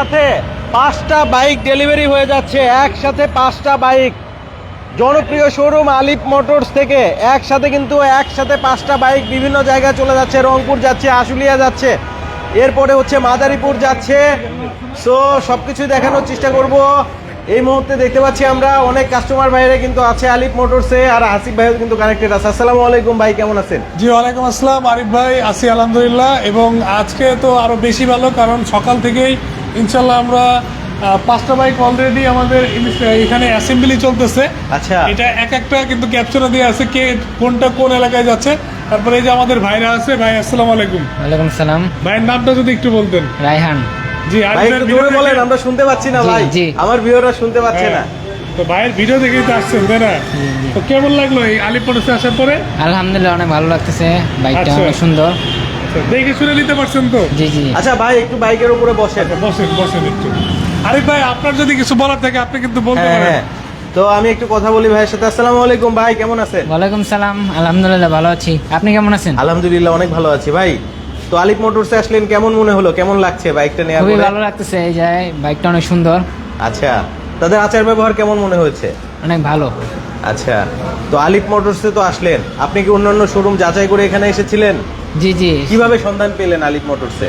একসাথে 5টা bike delivery হয়ে যাচ্ছে, একসাথে 5টা বাইক। জনপ্রিয় শোরুম আলিফ মোটরস থেকে একসাথে 5টা বাইক বিভিন্ন জায়গায় চলে যাচ্ছে। রংপুর যাচ্ছে, আশুলিয়া যাচ্ছে, এরপরে হচ্ছে মাদারীপুর যাচ্ছে। সো সবকিছু দেখানোর চেষ্টা করব। এই মুহূর্তে দেখতে পাচ্ছি আমরা অনেক কাস্টমার ভাইরা কিন্তু আছে আলিফ মোটরসে, আর আসিফ ভাইও কিন্তু কানেক্টেড আছে। আসসালামু আলাইকুম ভাই, কেমন আছেন? জি ওয়ালাইকুম আসসালাম আরিফ ভাই, আছি আলহামদুলিল্লাহ। এবং আজকে তো আরো বেশি ভালো, কারণ সকাল থেকেই ইনশাল্লাহ আমরা 5টা বাইক অলরেডি আমাদের এখানে অ্যাসেম্বলি চলতেছে। আচ্ছা, এটা একটা কিন্তু ক্যাপচার দিয়ে আছে কে কোনটা কোন এলাকায় যাচ্ছে। তারপরে এই যে আমাদের ভাইরা আছে। ভাই আসসালামু আলাইকুম। ওয়ালাইকুম সালাম। ভাইয়ের নামটা যদি একটু বলতেন। রায়হান। জি ভাই একটু জোরে বলেন, আমরা শুনতে পাচ্ছি না ভাই। জি। আমার ভিউয়াররা শুনতে পাচ্ছে না। তো ভাইয়ের ভিডিও দেখেই তো আসছেন, তাই না? তো কেমন লাগলো এই আলিফ মোটরসে আসার পরে? আলহামদুলিল্লাহ অনেক ভালো লাগতেছে, বাইকটা আচ্ছা। অনেক সুন্দর। দেখে শুনে নিতে পারছেন তো? জি জি। আচ্ছা ভাই, একটু বাইকের উপরে বসেন। বসেন বসেন একটু। আরিফ ভাই, আপনার যদি কিছু বলার থাকে আপনি কিন্তু বলতে হ্যাঁ পারেন। হ্যাঁ, তো আমি একটু কথা বলি ভাইয়ের সাথে। আসসালামু আলাইকুম ভাই, কেমন আছেন? ওয়ালাইকুম সালাম। আলহামদুলিল্লাহ ভালো আছি, আপনি কেমন আছেন? আলহামদুলিল্লাহ অনেক ভালো আছি ভাই। তো আলিফ মোটরসে আসলেন, কেমন মনে হলো, কেমন লাগছে বাইকটা নেওয়ার খুবই পরে? ভালো লাগতেছে, এই যে বাইকটা অনেক সুন্দর। আচ্ছা, তাদের আচার ব্যবহার কেমন মনে হয়েছে? অনেক ভালো। আচ্ছা, তো আলিফ মোটরসে তো আসলেন, আপনি কি অন্যান্য শোরুম যাচাই করে এখানে এসেছিলেন? জি জি। কিভাবে সন্ধান পেলেন আলিফ মোটরসে?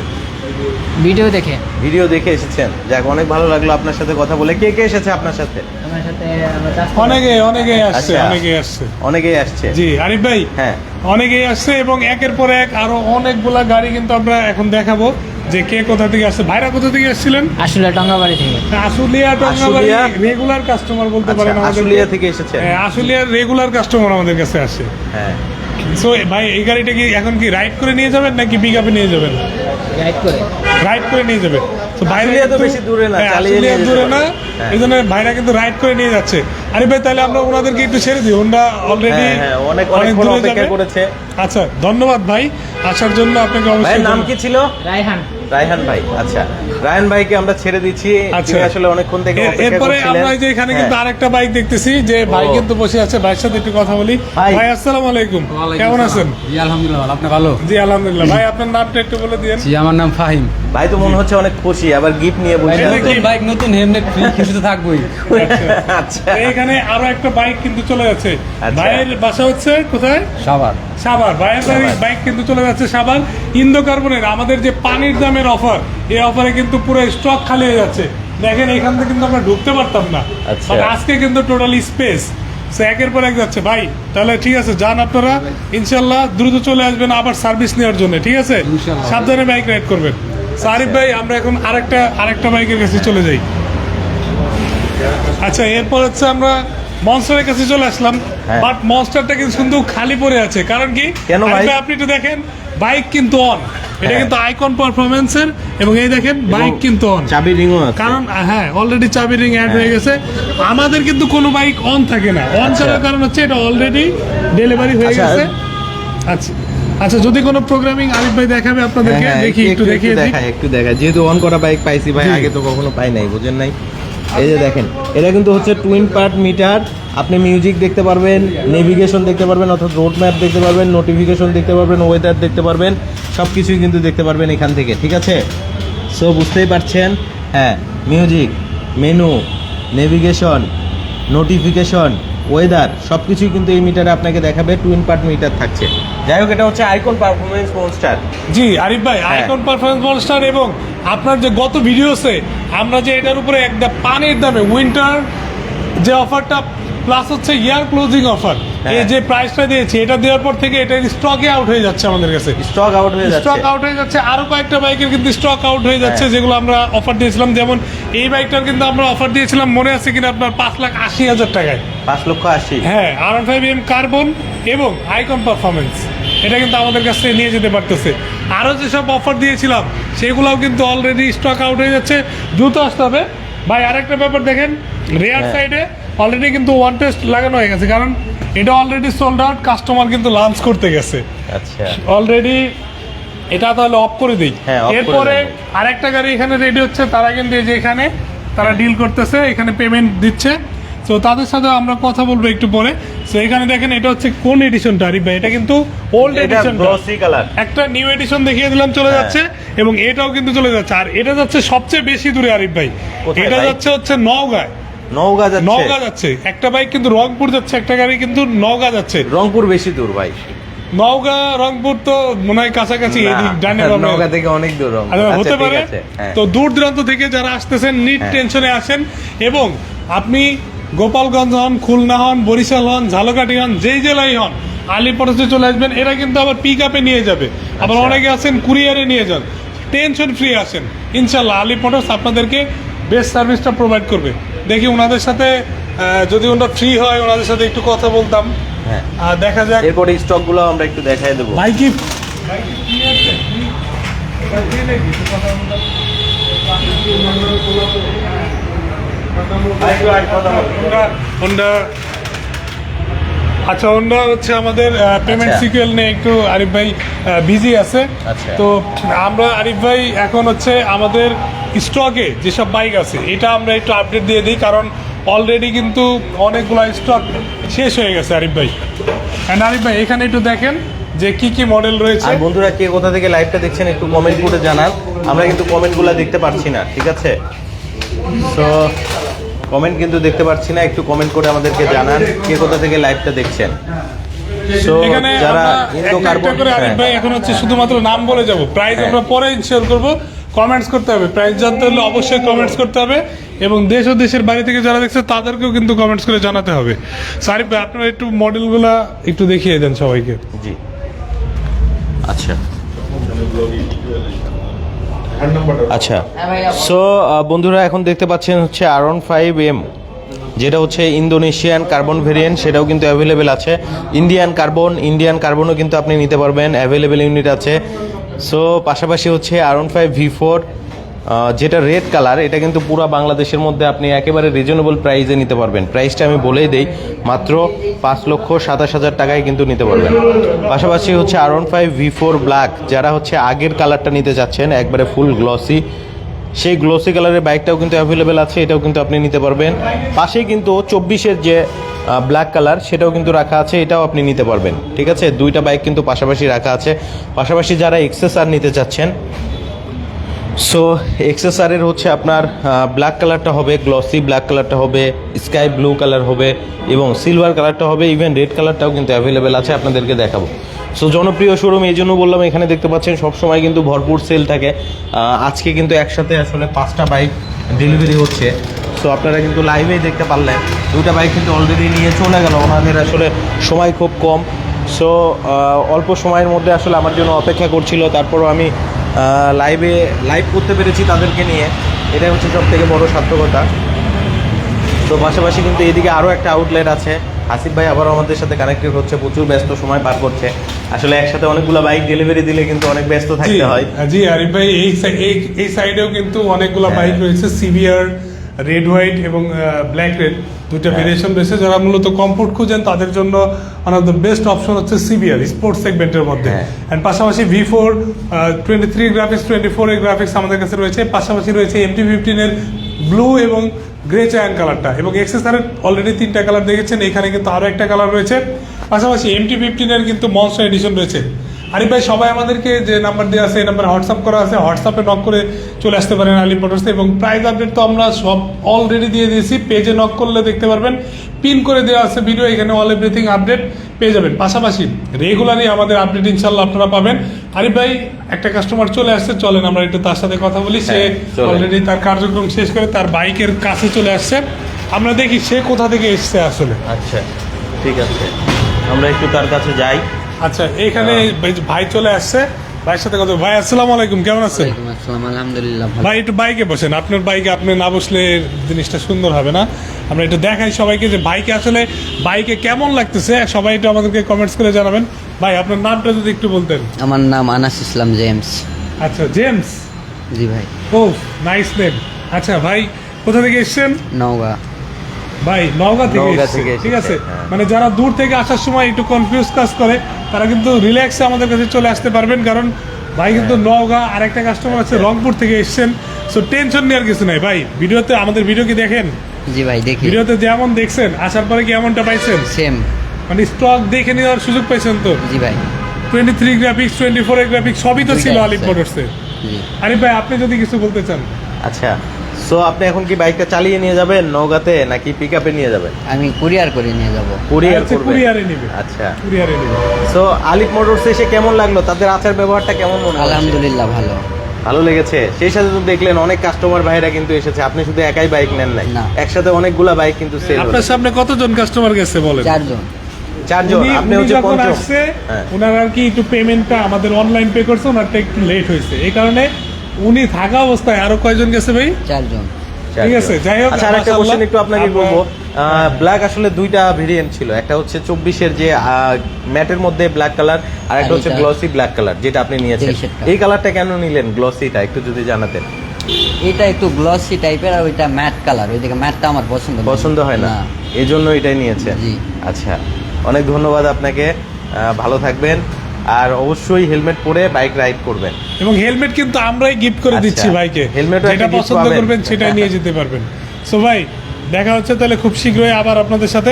ভিডিও দেখে। ভিডিও দেখে এসেছেন, যাক অনেক ভালো লাগলো আপনার সাথে কথা বলে। কে কে এসেছে আপনার সাথে? আমার সাথে আমরা customer- অনেকেই আসছে, আচ্ছা। অনেকেই আসছে। অনেকেই আসছে। জি আরিফ ভাই, হ্যাঁ, অনেকেই আসছে এবং একের পর এক আরো অনেকগুলা গাড়ি কিন্তু আমরা এখন দেখাবো যে কে কোথা থেকে আসছে। ভাইরা কোথা থেকে আসছিলেন? আসলে টঙ্গাবাড়ি থেকে। আশুলিয়া টঙ্গাবাড়ি আশুলিয়া? রেগুলার কাস্টমার বলতে আচ্ছা, পারেন আমাদের। আশুলিয়া থেকে এসেছেন। আশুলিয়ার রেগুলার কাস্টমার আমাদের কাছে আসে। হ্যাঁ, সো ভাই, এই গাড়িটা কি এখন কি রাইড করে নিয়ে যাবেন নাকি পিক আপে নিয়ে যাবেন? গাইড করে। রাইড করে নিয়ে যাবে। তো বাইরে আশুলিয়া তো কিন্তু- বেশি দূরে না, হ্যাঁ, চালিয়ে আশুলিয়া নিয়ে যেতে দূরে না, পারবে। এই জন্য ভাইরা কিন্তু রাইড করে নিয়ে যাচ্ছে। আরে ভাই, তাহলে আমরা ওনাদেরকে একটু ছেড়ে দিই, ওনারা অলরেডি হ্যাঁ হ্যাঁ, অনেক দূরে অপেক্ষা যাবে। করেছে। আচ্ছা, ধন্যবাদ ভাই আসার জন্য আপনাকে। ভাইয়ের অবশ্যই নাম কি ছিল? রায়হান। রায়হান ভাই। আচ্ছা, রায়হান ভাইকে আমরা ছেড়ে দিচ্ছি। আচ্ছা। তিনি আসলে অনেকক্ষণ থেকে অপেক্ষা এরপরে করছিলেন। আমরা এই যে এখানে কিন্তু হ্যাঁ। আরেকটা বাইক দেখতেছি যে ভাই ও। কিন্তু বসে আছে। ভাইয়ের সাথে একটু কথা বলি। ভাই। ভাই আসসালামু আলাইকুম, কেমন আছেন? জি আলহামদুলিল্লাহ ভালো, আপনি ভালো? জি আলহামদুলিল্লাহ। ভাই আপনার নামটা একটু বলে দিয়েন। জি আমার নাম ফাহিম। ভাই তো মনে হচ্ছে অনেক খুশি, আবার গিফট নিয়ে বসে ভাই, আছে। নতুন বাইক নতুন হেমনেট ফ্রি, কিছু তো থাকবোই। আচ্ছা, এখানে আরো একটা বাইক কিন্তু চলে যাচ্ছে। আচ্ছা। ভাইয়ের বাসা হচ্ছে কোথায়? সাবার। সাভার। ভাইয়ের সাভার। বাইক কিন্তু চলে যাচ্ছে সাভার। ইন্দো কার্বনের আমাদের যে পানির দামের অফার, এই অফারে কিন্তু পুরো স্টক খালি হয়ে যাচ্ছে। দেখেন এখান থেকে কিন্তু আমরা ঢুকতে পারতাম না, আচ্ছা। বাট আজকে কিন্তু টোটালি স্পেস। একের পর এক যাচ্ছে ভাই। তাহলে ঠিক আছে, যান আপনারা, ইনশাল্লাহ দ্রুত চলে আসবেন আবার সার্ভিস নেওয়ার জন্য। ঠিক আছে, ইনশাল্লাহ। সাবধানে বাইক রাইড করবেন। আরিফ ভাই, আমরা এখন আরেকটা বাইকের কাছে চলে যাই। আচ্ছা, এরপর হচ্ছে আমরা মনস্টারের কাছে চলে আসলাম। হ্যাঁ। বাট মনস্টারটা কিন্তু খালি পড়ে আছে। কারণ কি? কেন ভাই? আরিফ আপনি একটু দেখেন, বাইক কিন্তু অন। এটা হ্যাঁ। কিন্তু আইকন পারফরমেন্সের, এবং এই দেখেন বাইক কিন্তু অন। চাবি রিংও আছে। কারণ হ্যাঁ, অলরেডি চাবি রিং অ্যাড হয়ে গেছে। আমাদের কিন্তু কোনো বাইক অন থাকে না। অন আচ্ছা। করার কারণ হচ্ছে এটা অলরেডি ডেলিভারি হয়ে আচ্ছা। গেছে। আচ্ছা আচ্ছা, যদি কোনো প্রোগ্রামিং আরিফ ভাই দেখাবে আপনাদেরকে, হ্যাঁ, দেখি একটু দেখিয়ে দিই। একটু দেখায়, যেহেতু অন করা বাইক পাইছি ভাই, জি। আগে তো কখনো পাই নাই, বুঝেন নাই। এই যে দেখেন, এটা কিন্তু হচ্ছে টুইন পার্ট মিটার। আপনি মিউজিক দেখতে পারবেন, নেভিগেশন দেখতে পারবেন, অর্থাৎ রোড ম্যাপ দেখতে পারবেন, নোটিফিকেশন দেখতে পারবেন, ওয়েদার দেখতে পারবেন, সব কিছুই কিন্তু দেখতে পারবেন এখান থেকে। ঠিক আছে, সো বুঝতেই পারছেন। হ্যাঁ, music, menu, navigation, notification, weather, সব কিছুই কিন্তু এই মিটারে আপনাকে দেখাবে। টুইন পার্ট মিটার থাকছে। যাই হোক, এটা হচ্ছে আইকন পারফরমেন্স মনস্টার। জি আরিফ ভাই, হ্যাঁ। Icon performance monster. এবং আপনার যে গত ভিডিওতে আমরা যে এটার উপরে একটা পানির দামে উইন্টার যে অফারটা, প্লাস হচ্ছে ইয়ার ক্লোজিং অফার, হ্যাঁ। এই যে প্রাইসটা দিয়েছি, এটা দেওয়ার পর থেকে এটা স্টকে আউট হয়ে যাচ্ছে আমাদের কাছে। স্টক আউট হয়ে যাচ্ছে। স্টক আউট হয়ে যাচ্ছে। আরো কয়েকটা বাইকের কিন্তু স্টক আউট হয়ে যাচ্ছে, হ্যাঁ। যেগুলো আমরা অফার দিয়েছিলাম। যেমন এই বাইকটার কিন্তু আমরা অফার দিয়েছিলাম, মনে আছে কিনা আপনার, 5,80,000 টাকায়। 5,80,000। হ্যাঁ, R15M কার্বন এবং আইকন পারফরমেন্স, এটা কিন্তু আমাদের কাছ থেকে নিয়ে যেতে পারতেছে। আরও যেসব অফার দিয়েছিলাম সেগুলোও কিন্তু অলরেডি স্টক আউট হয়ে যাচ্ছে, দ্রুত আসতে হবে ভাই। আরেকটা ব্যাপার দেখেন, রেয়ার হ্যাঁ। সাইডে অলরেডি কিন্তু ওয়ান টেস্ট লাগানো হয়ে গেছে, কারণ এটা অলরেডি সোল্ড আউট। কাস্টমার কিন্তু লাঞ্চ করতে গেছে আচ্ছা, অলরেডি। এটা তাহলে অফ করে দিই। হ্যাঁ, off করে এরপরে দেন। আরেকটা গাড়ি এখানে রেডি হচ্ছে, তারা কিন্তু এই যে এখানে তারা ডিল করতেছে, এখানে পেমেন্ট দিচ্ছে। তো তাদের সাথে আমরা কথা বলবো একটু পরে। তো এখানে দেখেন, এটা হচ্ছে কোন এডিশনটা আরিফ ভাই? এটা কিন্তু ওল্ড এটা এডিশন, গ্লসি কালার। একটা নিউ এডিশন দেখিয়ে দিলাম, চলে হ্যাঁ। যাচ্ছে। এবং এটাও কিন্তু চলে যাচ্ছে। আর এটা যাচ্ছে সবচেয়ে বেশি দূরে আরিফ ভাই, কোথায় এটা ভাই? হচ্ছে নওগাঁ। নওগাঁ যাচ্ছে? নওগাঁ যাচ্ছে একটা বাইক, কিন্তু রংপুর যাচ্ছে একটা গাড়ি, কিন্তু নওগাঁ যাচ্ছে। রংপুর বেশি দূর ভাই। নওগাঁ রংপুর তো মনে হয় কাছাকাছি, না, এদিক ডানে বামে। নওগাঁ থেকে অনেক দূর রংপুর। আচ্ছা, আচ্ছা, হতে ঠিক পারে। আছে, হ্যাঁ। তো দূর দূরান্ত থেকে যারা আসতেছেন নিট হ্যাঁ। টেনশনে আসেন, এবং আপনি গোপালগঞ্জ হন, খুলনা হন, বরিশাল হন, ঝালকাঠি হন, যেই জেলায় হন, আলিপটসে চলে আসবেন। এরা কিন্তু আবার পিক আপে নিয়ে যাবে, আবার আচ্ছা। অনেকে আছেন কুরিয়ারে নিয়ে যান। টেনশন ফ্রি আসেন, ইনশাল্লাহ আলিপটস আপনাদেরকে বেস্ট সার্ভিসটা প্রোভাইড করবে। দেখি ওনাদের সাথে যদি ওনারা ফ্রি হয় ওনাদের সাথে একটু কথা বলতাম। হ্যাঁ, দেখা যাক এরপরে স্টক গুলো আমরা একটু দেখাই দেবো। ভাই কি free আছে? এটা free নাকি? একটু কথা বলতাম। হোন্ডা, আচ্ছা হোন্ডা হচ্ছে আমাদের পেমেন্ট আচ্ছা। সিকুয়েল নিয়ে একটু আরিফ ভাই বিজি আছে। আচ্ছা। তো আমরা আরিফ ভাই এখন হচ্ছে আমাদের স্টকে যেসব বাইক আছে এটা আমরা একটু আপডেট দিয়ে দিই, কারণ অলরেডি কিন্তু অনেকগুলো স্টক শেষ হয়ে গেছে আরিফ ভাই। অ্যান্ড আরিফ ভাই এখানে একটু দেখেন যে কি কি মডেল রয়েছে। আর বন্ধুরা কে কোথা থেকে লাইভটা দেখছেন একটু কমেন্ট করে জানান, আমরা কিন্তু কমেন্টগুলো দেখতে পাচ্ছি না, ঠিক আছে? তো কমেন্ট কিন্তু দেখতে পাচ্ছি না, একটু কমেন্ট করে আমাদেরকে জানান কে কোথা থেকে লাইভটা দেখছেন। সো এখানে যারা আমরা ইন্দো একটা কার্বন, করে আরিফ ভাই এখন হচ্ছে শুধুমাত্র নাম বলে যাব, প্রাইস হ্যাঁ। আমরা পরে শেয়ার করব। কমেন্টস করতে হবে, প্রাইস জানতে হলে অবশ্যই কমেন্টস করতে হবে, এবং দেশ ও দেশের বাইরে থেকে যারা দেখছে তাদেরকেও কিন্তু কমেন্টস করে জানাতে হবে। আরিফ ভাই আপনারা একটু মডেলগুলো একটু দেখিয়ে দেন সবাইকে। জি আচ্ছা আচ্ছা। সো বন্ধুরা এখন দেখতে পাচ্ছেন হচ্ছে R15M, যেটা হচ্ছে ইন্দোনেশিয়ান কার্বন ভেরিয়েন্ট, সেটাও কিন্তু অ্যাভেলেবেল আছে। ইন্ডিয়ান কার্বনও কিন্তু আপনি নিতে পারবেন, অ্যাভেলেবেল ইউনিট আছে। সো পাশাপাশি হচ্ছে R15 V4, যেটা রেড কালার, এটা কিন্তু পুরো বাংলাদেশের মধ্যে আপনি একেবারে রিজনেবল প্রাইসে নিতে পারবেন। প্রাইসটা আমি বলেই দেই, মাত্র 5,27,000 টাকায় কিন্তু নিতে পারবেন। পাশাপাশি হচ্ছে R15 V4 ব্ল্যাক, যারা হচ্ছে আগের কালারটা নিতে চাচ্ছেন একবারে ফুল গ্লসি, সেই গ্লসি কালারের বাইকটাও কিন্তু অ্যাভেলেবেল আছে, এটাও কিন্তু আপনি নিতে পারবেন। পাশেই কিন্তু 24-এর যে ব্ল্যাক কালার সেটাও কিন্তু রাখা আছে, এটাও আপনি নিতে পারবেন, ঠিক আছে? দুইটা বাইক কিন্তু পাশাপাশি রাখা আছে। পাশাপাশি যারা XSR নিতে চাচ্ছেন, সো XSR-এর হচ্ছে আপনার ব্ল্যাক কালারটা হবে, গ্লসি ব্ল্যাক কালারটা হবে, স্কাই ব্লু কালার হবে, এবং সিলভার কালারটা হবে, ইভেন রেড কালারটাও কিন্তু অ্যাভেলেবেল আছে, আপনাদেরকে দেখাবো। সো জনপ্রিয় শোরুম, এই জন্য বললাম এখানে দেখতে পাচ্ছেন সবসময় কিন্তু ভরপুর সেল থাকে। আজকে কিন্তু একসাথে আসলে 5টা বাইক ডেলিভারি হচ্ছে। সো আপনারা কিন্তু লাইভেই দেখতে পারলেন, দুইটা বাইক কিন্তু অলরেডি নিয়ে চলে গেল, ওনাদের আসলে সময় খুব কম। সো অল্প সময়ের মধ্যে আসলে আমার জন্য অপেক্ষা করছিল, তারপরও আমি লাইভ করতে পেরেছি তাদেরকে নিয়ে, এটাই হচ্ছে সব থেকে বড় সার্থকতা। তো পাশাপাশি কিন্তু এদিকে আরও একটা আউটলেট আছে, আসিফ ভাই আবারও আমাদের সাথে কানেক্টেড হচ্ছে, প্রচুর ব্যস্ত সময় পার করছে। আসলে একসাথে অনেকগুলো বাইক ডেলিভারি দিলে কিন্তু অনেক ব্যস্ত থাকতে হয়। জি আরিফ ভাই, এই সাইডেও কিন্তু অনেকগুলো হ্যাঁ। বাইক রয়েছে, সিভিআর, রেড হোয়াইট এবং ব্ল্যাক রেড, দুইটা ভেরিয়েশন রয়েছে। যারা মূলত কমফোর্ট খুঁজেন তাদের জন্য one of the best option হচ্ছে সিভিআর স্পোর্টস সেগমেন্টের মধ্যে। হ্যাঁ। অ্যান্ড পাশাপাশি V4 23 গ্রাফিক্স, 24 এর গ্রাফিক্স আমাদের কাছে রয়েছে। পাশাপাশি রয়েছে MT-15 এর ব্লু এবং গ্রে চায়ান কালারটা, এবং XSR এর অলরেডি 3টা কালার দেখেছেন, এখানে কিন্তু আরও একটা কালার রয়েছে। পাশাপাশি MT-15 এর কিন্তু মনস্টার এডিশন রয়েছে। আরিফ ভাই সবাই আমাদেরকে যে নাম্বার দেওয়া আছে এই নাম্বারে হোয়াটসঅ্যাপ করা আছে, হোয়াটসঅ্যাপে নক করে চলে আসতে পারেন আলী মোটরসে। এবং প্রাইস আপডেট তো আমরা সব অলরেডি দিয়ে দিয়েছি, পেজে নক করলে দেখতে পারবেন, পিন করে দেওয়া আছে ভিডিও, এখানে অল এভরিথিং আপডেট পেয়ে যাবেন। পাশাপাশি রেগুলারই আমাদের আপডেট ইনশাল্লাহ আপনারা পাবেন। আরিফ ভাই একটা কাস্টমার চলে আসছে, চলেন আমরা একটু তার সাথে কথা বলি। সে হ্যাঁ, চলেন। অলরেডি তার কার্যক্রম শেষ করে তার বাইকের কাছে চলে আসছে, আমরা দেখি সে কোথা থেকে এসছে আসলে। আচ্ছা ঠিক আছে, আমরা একটু তার কাছে যাই। আচ্ছা এখানে ভাই চলে আসছে, ভাইয়ের সাথে কথা। ভাই আসসালামু আলাইকুম, কেমন আছেন? ওয়ালাইকুম আসসালাম, আলহামদুলিল্লাহ ভালো। ভাই একটু বাইকে বসেন, আপনার বাইকে আপনি না বসলে জিনিসটা সুন্দর হবে না। আমরা একটু দেখাই সবাইকে যে বাইকে আসলে বাইকে কেমন লাগতেছে, সবাই একটু আমাদেরকে কমেন্টস করে জানাবেন। ভাই আপনার নামটা যদি একটু বলতেন। আমার নাম আনাস ইসলাম জেমস। আচ্ছা জেমস, জি ভাই। ও নাইস নেম। আচ্ছা ভাই কোথা থেকে এসেছেন? নওগাঁ। ভাই নওগাঁ থেকে নওগাঁ এসেছে, থেকে ঠিক আছে। এসেছে, হ্যাঁ। মানে যারা দূর থেকে আসার সময় একটু কনফিউজ কাজ করে তারা কিন্তু রিল্যাক্সে আমাদের কাছে চলে আসতে পারবেন, কারণ ভাই কিন্তু নওগাঁ, আর একটা কাস্টমার আছে রংপুর থেকে এসেছেন। সো টেনশন নেওয়ার কিছু নাই ভাই। ভিডিওতে আমাদের ভিডিও কি দেখেন? জি ভাই দেখি। ভিডিওতে যেমন দেখছেন আসার পরে কি এমনটা পাইছেন? সেম। মানে স্টক দেখে নেওয়ার সুযোগ পাইছেন তো? জি ভাই। 23 গ্রাফিক্স, 24 এর গ্রাফিক্স সবই তো ছিল দুইটাই আলিপ আছে। মোটরসে। জি আরিফ ভাই আপনি যদি কিছু বলতে চান। আচ্ছা, সো আপনি এখন কি বাইকটা চালিয়ে নিয়ে যাবেন নওগাঁতে নাকি পিকআপে নিয়ে যাবেন? আমি কুরিয়ার করে নিয়ে যাব। কুরিয়ার আচ্ছা, করবেন? কুরিয়ারে নিবে। আচ্ছা, কুরিয়ারে নিবে। সো আলিফ মোটরস এসে কেমন লাগলো? তাদের আচার ব্যবহারটা কেমন মনে হচ্ছে? আলহামদুলিল্লাহ ভালো। ভালো লেগেছে। সেই সাথে তো দেখলেন অনেক কাস্টমার ভাইরা কিন্তু এসেছে, আপনি শুধু একাই বাইক নেন নাই, না। একসাথে অনেকগুলা বাইক কিন্তু সেল আপনার সামনে কতজন কাস্টমার গেছে বলেন? 4 জন। চারজন, উনি- আপনি উনি হচ্ছে যখন পঞ্চম। আসছে, হ্যাঁ। ওনার আর কি একটু পেমেন্টটা আমাদের অনলাইন পে করছে, ওনারটা একটু লেট হয়েছে, এই কারণে উনি থাকা অবস্থায় আরো কয়জন গেছে ভাই? 4 জন। ঠিক আছে, যাই হোক, আচ্ছা, আরেকটা মাশাআল্লাহ, কোশ্চেন একটু আপনাকে আমরা- করবো। ব্ল্যাক আসলে দুইটা ভেরিয়েন্ট ছিল, একটা হচ্ছে 24-এর যে ম্যাটের মধ্যে ব্ল্যাক কালার, আর একটা আর হচ্ছে এটা- গ্লসি ব্ল্যাক কালার যেটা আপনি নিয়েছেন। 23-এরটা। এই কালারটা কেন নিলেন, গ্লসিটা একটু যদি জানাতেন। এটা একটু গ্লসি টাইপের, আর ওইটা ম্যাট কালার, ওইদিকে ম্যাটটা আমার পছন্দ না। পছন্দ হয় না, এই জন্য এটাই নিয়েছেন। জি। আচ্ছা, অনেক ধন্যবাদ আপনাকে, ভালো থাকবেন, আর অবশ্যই হেলমেট পরে বাইক রাইড করবেন। এবং হেলমেট কিন্তু আমরাই গিফট করে আচ্ছা, দিচ্ছি ভাইকে, হেলমেটও যেটা একটা gift পছন্দ পাবেন। করবেন সেটাই নিয়ে যেতে পারবেন। সো ভাই দেখা হচ্ছে তাহলে খুব শীঘ্রই আবার আপনাদের সাথে।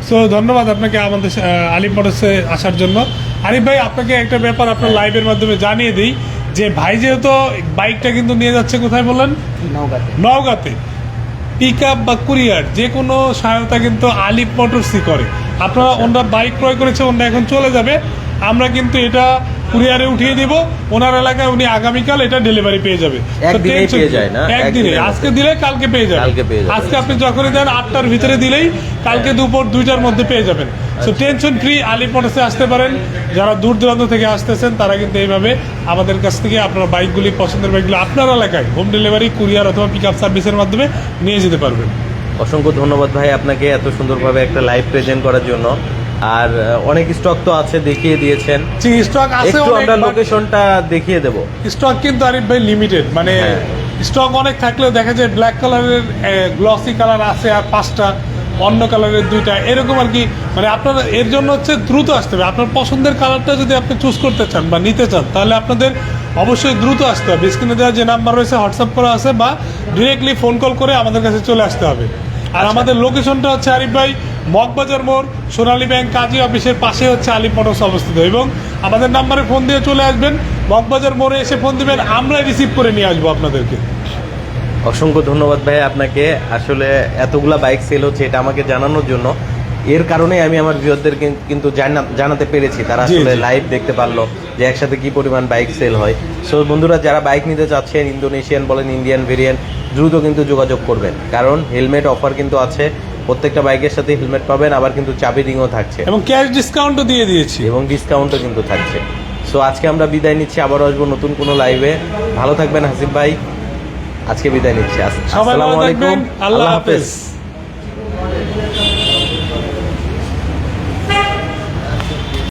সো ধন্যবাদ আপনাকে আমাদের আলিফ মোটরসে আসার জন্য। আরিফ ভাই আপনাকে একটা ব্যাপার আপনার লাইভের মাধ্যমে জানিয়ে দিই, যে ভাই যেহেতু বাইকটা কিন্তু নিয়ে যাচ্ছে কোথায় বললেন? নওগাঁতে। নওগাঁতে। পিক আপ বা কুরিয়ার যে কোনো সহায়তা কিন্তু আলিফ মোটরসই করে। আপনারা ওনারা বাইক ক্রয় করেছে, ওনারা এখন চলে যাবে, আমরা কিন্তু এটা কুরিয়ারে উঠিয়ে দিব ওনার এলাকায়, উনি আগামীকাল এটা ডেলিভারি পেয়ে যাবে। তো একদিনেই tension পেয়ে কি? যায় না? একদিনে, একদিনের আজকে মধ্যে। দিলে কালকে পেয়ে যাবেন। কালকে পেয়ে যাবেন। আজকে আপনি যখনই দেন 8টার ভিতরে দিলেই কালকে দুপুর 2টার মধ্যে পেয়ে যাবেন। সো টেনশন ফ্রি আলিফ মোটরসে আসতে পারেন। যারা দূর দূরান্ত থেকে আসতেছেন তারা কিন্তু এইভাবে আমাদের কাছ থেকে আপনার বাইকগুলি, পছন্দের বাইকগুলো আপনার এলাকায় হোম ডেলিভারি, কুরিয়ার অথবা পিক আপ সার্ভিসের মাধ্যমে নিয়ে যেতে পারবেন। অসংখ্য ধন্যবাদ ভাই আপনাকে এত সুন্দরভাবে একটা লাইভ প্রেজেন্ট করার জন্য। আর অনেক স্টক তো আছে, দেখিয়ে দিয়েছেন, জি, স্টক আছে একটু অনেক, আমরা but লোকেশনটা দেখিয়ে দেব। স্টক কিন্তু আরিফ ভাই লিমিটেড, মানে হ্যাঁ। স্টক অনেক থাকলেও দেখা যায় ব্ল্যাক কালারের গ্লসি কালার আছে আর 5টা, অন্য কালারের 2টা, এরকম আর কি। মানে আপনার এর জন্য হচ্ছে দ্রুত আসতে হবে। আপনার পছন্দের কালারটা যদি আপনি চুজ করতে চান বা নিতে চান, তাহলে আপনাদের অবশ্যই দ্রুত আসতে হবে। স্ক্রিনে দেওয়া যে নাম্বার রয়েছে হোয়াটসঅ্যাপ করা আছে, বা ডিরেক্টলি ফোন কল করে আমাদের কাছে চলে আসতে হবে। আর আমাদের লোকেশনটা হচ্ছে আরিফ ভাই মগবাজার মোড়, সোনালী ব্যাংক কাজী অফিসের পাশে হচ্ছে আলিফ মোটরস অবস্থিত। এবং আমাদের নাম্বারে ফোন দিয়ে চলে আসবেন, মগবাজার মোড়ে এসে ফোন দিবেন, আমরাই রিসিভ করে নিয়ে আসবো আপনাদেরকে। অসংখ্য ধন্যবাদ ভাই আপনাকে, আসলে এতগুলা বাইক সেল হচ্ছে এটা আমাকে জানানোর জন্য। এর কারণে আমি আমার ভিউয়ারদের কিন্তু জানাতে পেরেছি, তারা জি, আসলে জি। লাইভ দেখতে পারলো যে একসাথে কি পরিমাণ বাইক সেল হয়। সো বন্ধুরা, যারা বাইক নিতে চাচ্ছেন, ইন্দোনেশিয়ান বলেন, ইন্ডিয়ান ভেরিয়েন্ট, দ্রুত কিন্তু যোগাযোগ করবেন, কারণ হেলমেট অফার কিন্তু আছে, প্রত্যেকটা বাইকের সাথে হেলমেট পাবেন, আবার কিন্তু চাবি রিংও থাকছে এবং ক্যাশ ডিসকাউন্টও দিয়ে দিয়েছি। এবং ডিসকাউন্টও কিন্তু থাকছে। সো আজকে আমরা বিদায় নিচ্ছি, আবারও আসবো নতুন কোনো লাইভে। ভালো থাকবেন হাসিব ভাই, আজকে বিদায় নিচ্ছি। সবাই আসসালামু ভালো আলাইকুম, থাকবেন, আল্লাহ হাফেজ।